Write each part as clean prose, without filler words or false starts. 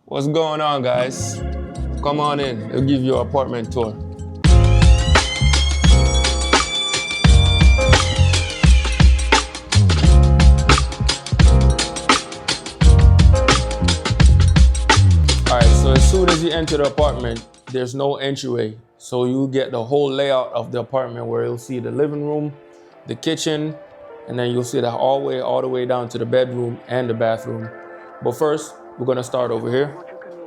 What's going on, guys? Come on in. I'll give you an apartment tour. All right, so as soon as you enter the apartment, there's no entryway. So you get the whole layout of the apartment where you'll see the living room, the kitchen, and then you'll see the hallway all the way down to the bedroom and the bathroom. But first, we're gonna start over here.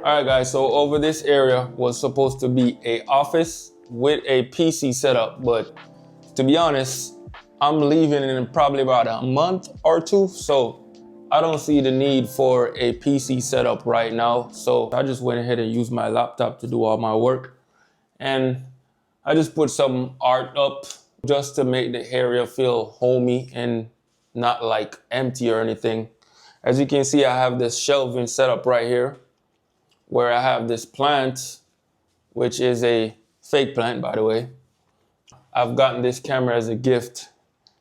All right, guys, so over this area was supposed to be an office with a PC setup, but to be honest, I'm leaving in probably about a month or two, so I don't see the need for a PC setup right now. So I just went ahead and used my laptop to do all my work. And I just put some art up just to make the area feel homey and not like empty or anything. As you can see, I have this shelving set up right here, where I have this plant, which is a fake plant, by the way. I've gotten this camera as a gift.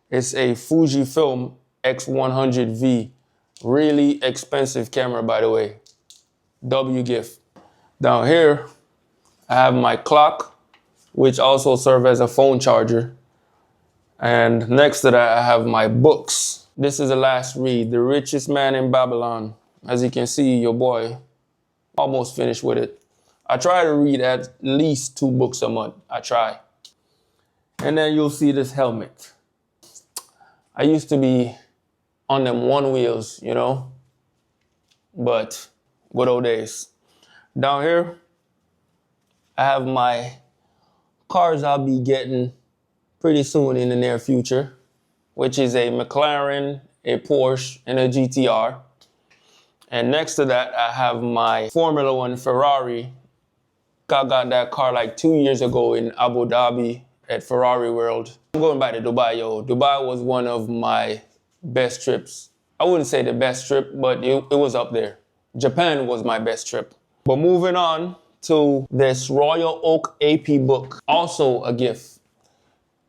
It's a Fujifilm X100V. Really expensive camera, by the way. W gift. Down here, I have my clock, which also serves as a phone charger. And next to that, I have my books. This is the last read, The Richest Man in Babylon. As you can see, your boy almost finished with it. I try to read at least 2 books a month. I try. And then you'll see this helmet. I used to be on them one wheels, you know, but good old days. Down here, I have my cars I'll be getting pretty soon in the near future, which is a McLaren, a Porsche, and a GTR. And next to that, I have my Formula One Ferrari. I got that car like 2 years ago in Abu Dhabi at Ferrari World. I'm going back to Dubai, yo. Dubai was one of my best trips. I wouldn't say the best trip, but it was up there. Japan was my best trip. But moving on to this Royal Oak AP book, also a gift.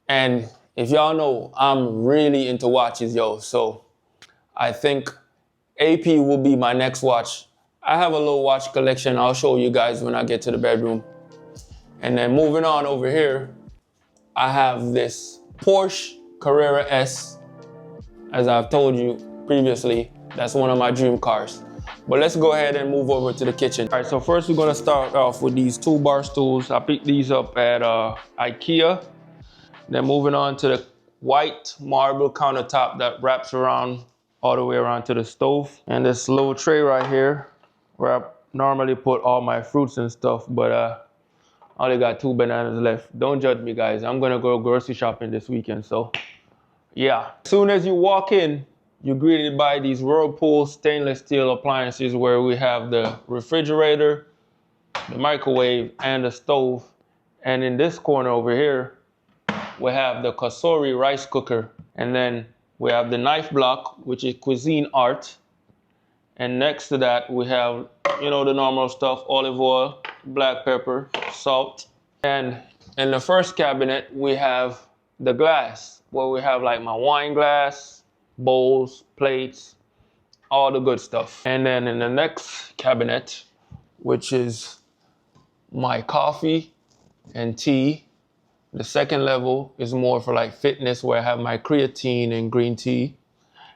And if y'all know, I'm really into watches, yo. So I think AP will be my next watch. I have a little watch collection I'll show you guys when I get to the bedroom. And then moving on over here, I have this Porsche Carrera S. As I've told you previously, that's one of my dream cars. But let's go ahead and move over to the kitchen. All right, so first we're gonna start off with these 2 bar stools. I picked these up at IKEA. Then moving on to the white marble countertop that wraps around all the way around to the stove. And this little tray right here where I normally put all my fruits and stuff, but I only got 2 bananas left. Don't judge me, guys. I'm gonna go grocery shopping this weekend, so yeah. As soon as you walk in, you're greeted by these Whirlpool stainless steel appliances where we have the refrigerator, the microwave, and the stove. And in this corner over here, we have the Kasori rice cooker. And then we have the knife block, which is cuisine art. And next to that, we have, you know, the normal stuff, olive oil, black pepper, salt. And in the first cabinet, we have the glass, where we have like my wine glass, bowls, plates, all the good stuff. And then in the next cabinet, which is my coffee and tea, the second level is more for like fitness, where I have my creatine and green tea.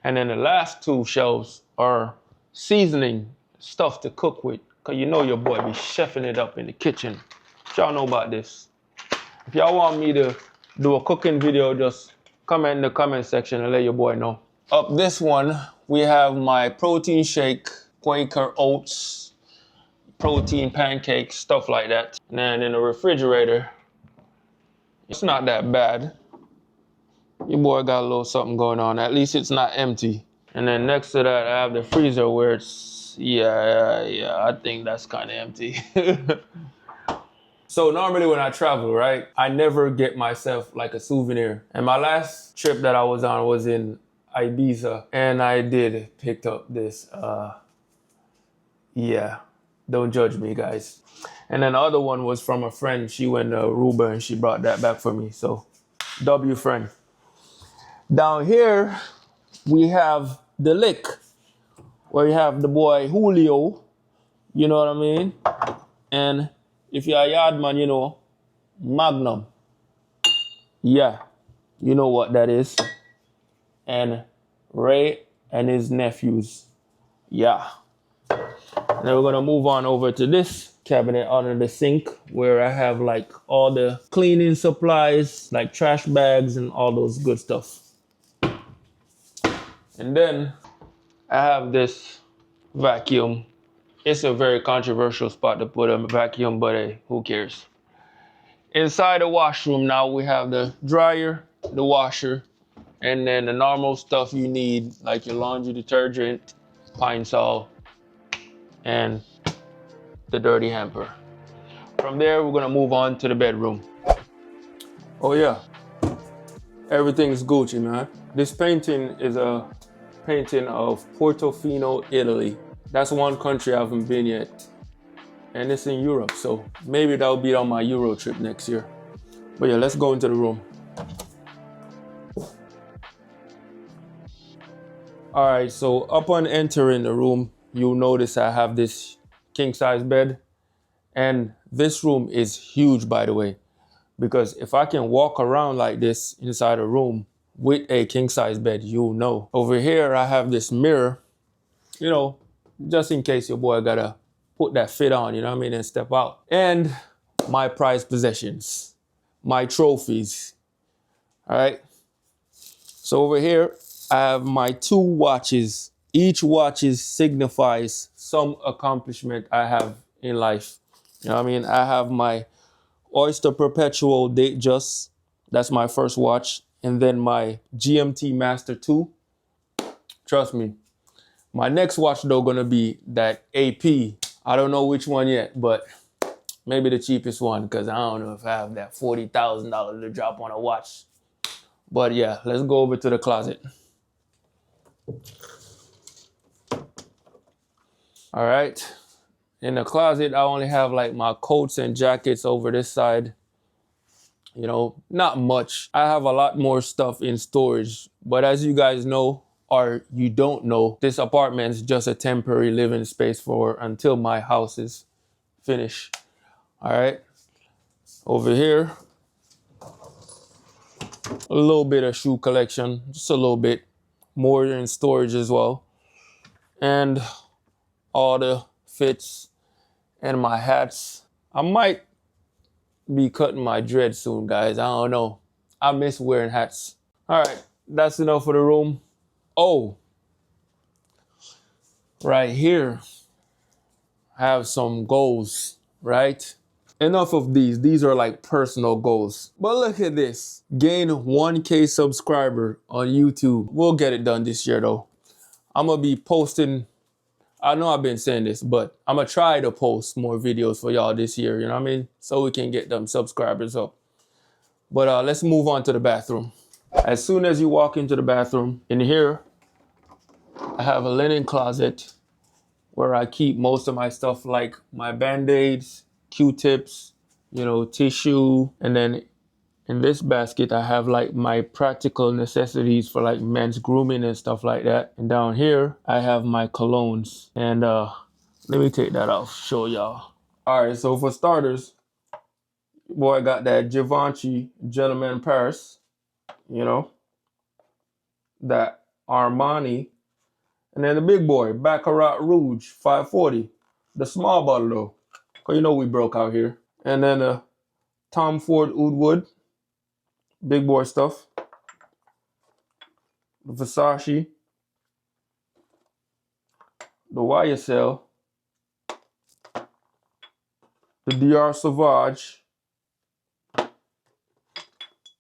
And then the last 2 shelves are seasoning, stuff to cook with. Cause you know your boy be chefing it up in the kitchen. Y'all know about this. If y'all want me to do a cooking video, just comment in the comment section and let your boy know. Up this one, we have my protein shake, Quaker oats, protein pancakes, stuff like that. And then in the refrigerator, it's not that bad. Your boy got a little something going on. At least it's not empty. And then next to that, I have the freezer where it's, yeah, I think that's kind of empty. So normally when I travel, right, I never get myself like a souvenir. And my last trip that I was on was in Ibiza. And I did pick up this, yeah, don't judge me, guys. And then the other one was from a friend. She went to Aruba and she brought that back for me. So, W friend. Down here, we have the lick, where you have the boy Julio, You know what I mean? And if you're a yard man, you know, Magnum. Yeah, you know what that is. And Ray and his nephews. Yeah. Now we're gonna move on over to this cabinet under the sink where I have like all the cleaning supplies, like trash bags and all those good stuff. And then I have this vacuum. It's a very controversial spot to put a vacuum, but hey, who cares? Inside the washroom now we have the dryer, the washer, and then the normal stuff you need, like your laundry detergent, Pine Sol, and the dirty hamper. From there, we're gonna move on to the bedroom. Oh yeah, everything's Gucci, man. This painting is a painting of Portofino, Italy. That's one country I haven't been yet. And it's in Europe, so maybe that'll be on my Euro trip next year. But yeah, let's go into the room. All right, so upon entering the room, you'll notice I have this king size bed. And this room is huge, by the way, because if I can walk around like this inside a room with a king size bed, you'll know. Over here, I have this mirror, you know, just in case your boy gotta put that fit on, you know what I mean, and step out. And my prized possessions, my trophies, all right? So over here, I have my 2 watches. Each watch signifies some accomplishment I have in life. You know what I mean? I have my Oyster Perpetual Date Just. That's my first watch. And then my GMT Master 2. Trust me. My next watch, though, gonna be that AP. I don't know which one yet, but maybe the cheapest one, because I don't know if I have that $40,000 to drop on a watch. But yeah, let's go over to the closet. All right. In the closet, I only have like my coats and jackets over this side. You know, not much. I have a lot more stuff in storage. But as you guys know, or you don't know, this apartment is just a temporary living space for until my house is finished. All right. Over here, a little bit of shoe collection, just a little bit. More in storage as well. And all the fits and my hats. I might be cutting my dread soon, guys. I don't know. I miss wearing hats. All right, that's enough for the room. Oh, right here, I have some goals, right? Enough of these. These are like personal goals. But look at this. Gain 1K subscriber on YouTube. We'll get it done this year, though. I'm going to be posting. I know I've been saying this, but I'm going to try to post more videos for y'all this year, you know what I mean? So we can get them subscribers up. But let's move on to the bathroom. As soon as you walk into the bathroom, in here, I have a linen closet where I keep most of my stuff like my Band-Aids, Q-tips, you know, tissue. And then in this basket, I have like my practical necessities for like men's grooming and stuff like that. And down here, I have my colognes. And let me take that off, show y'all. All right, so for starters, boy, I got that Givenchy Gentleman Paris, you know, that Armani. And then the big boy, Baccarat Rouge 540, the small bottle though, because you know we broke out here. And then the Tom Ford Oud Wood. Big boy stuff. The Versace. The YSL. The DR Sauvage.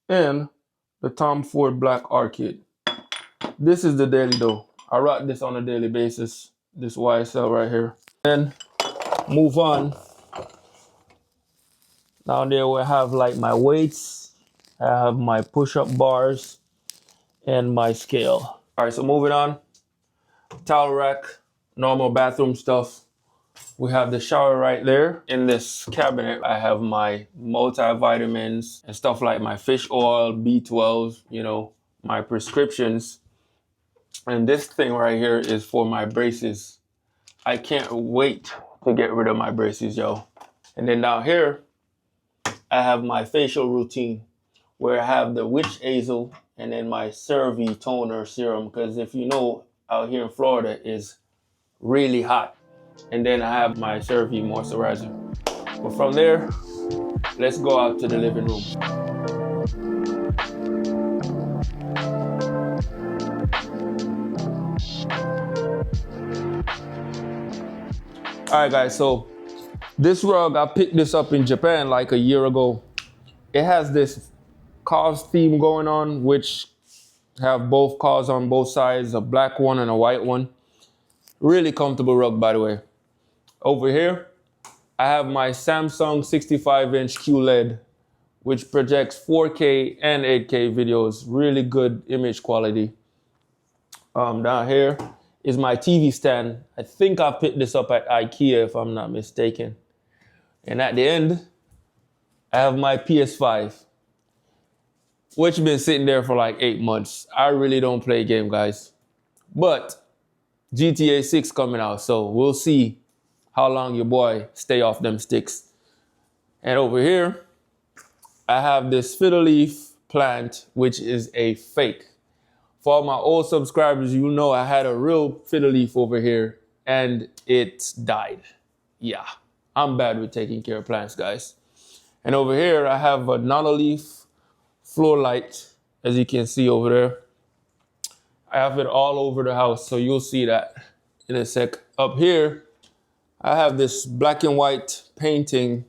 And the Tom Ford Black Orchid. This is the daily though. I rock this on a daily basis. This YSL right here. Then move on. Down there we have like my weights. I have my push-up bars and my scale. All right, so moving on. Towel rack, normal bathroom stuff. We have the shower right there. In this cabinet, I have my multivitamins and stuff like my fish oil, B12, you know, my prescriptions. And this thing right here is for my braces. I can't wait to get rid of my braces, yo. And then down here, I have my facial routine where I have the witch hazel and then my CeraVe toner serum. Because if you know, out here in Florida is really hot. And then I have my CeraVe moisturizer. But from there, let's go out to the living room. All right, guys, so this rug, I picked this up in Japan like a year ago. It has this cars theme going on, which have both cars on both sides, a black one and a white one. Really comfortable rug, by the way. Over here, I have my Samsung 65-inch QLED, which projects 4K and 8K videos, really good image quality. Down here is my TV stand. I think I picked this up at IKEA, if I'm not mistaken. And at the end, I have my PS5, which has been sitting there for like 8 months. I really don't play a game, guys. But GTA 6 coming out, so we'll see how long your boy stay off them sticks. And over here, I have this fiddle leaf plant, which is a fake. For all my old subscribers, you know I had a real fiddle leaf over here and it died. Yeah, I'm bad with taking care of plants, guys. And over here, I have a Nanoleaf floor light, as you can see over there. I have it all over the house, so you'll see that in a sec. Up here, I have this black and white painting,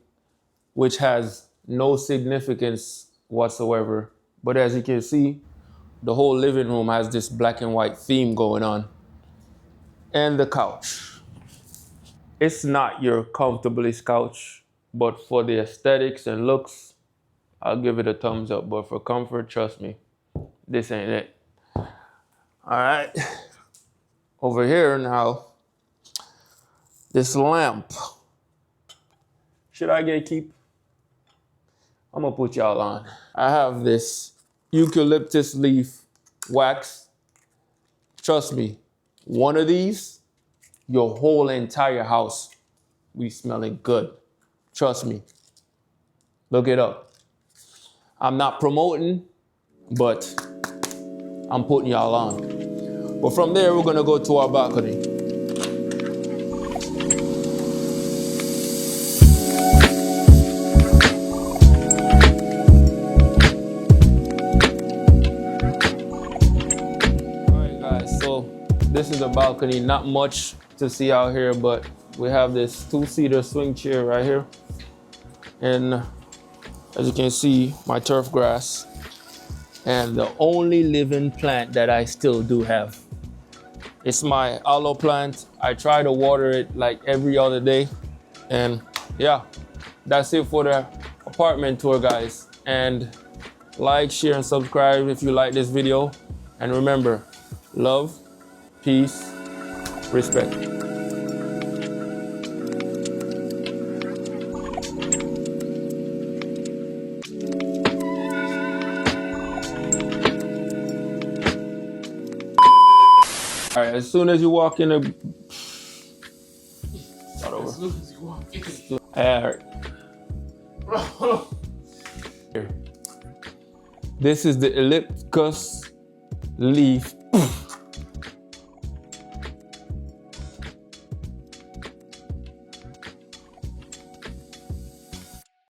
which has no significance whatsoever. But as you can see, the whole living room has this black and white theme going on. And the couch. It's not your comfortablest couch, but for the aesthetics and looks, I'll give it a thumbs up. But for comfort, trust me, this ain't it. All right. Over here now, this lamp. Should I get keep? I'm gonna put y'all on. I have this eucalyptus leaf wax. Trust me, one of these, your whole entire house be smelling good. Trust me. Look it up. I'm not promoting, but I'm putting y'all on. But from there, we're gonna go to our balcony. This is a balcony, not much to see out here, but we have this 2-seater swing chair right here. And as you can see, my turf grass. And the only living plant that I still do have. It's my aloe plant. I try to water it like every other day. And yeah, that's it for the apartment tour, guys. And like, share, and subscribe if you like this video. And remember, love, peace, respect. All right, as soon as you walk in the... Start over. As soon as you walk in. All right. This is the Ellipticus leaf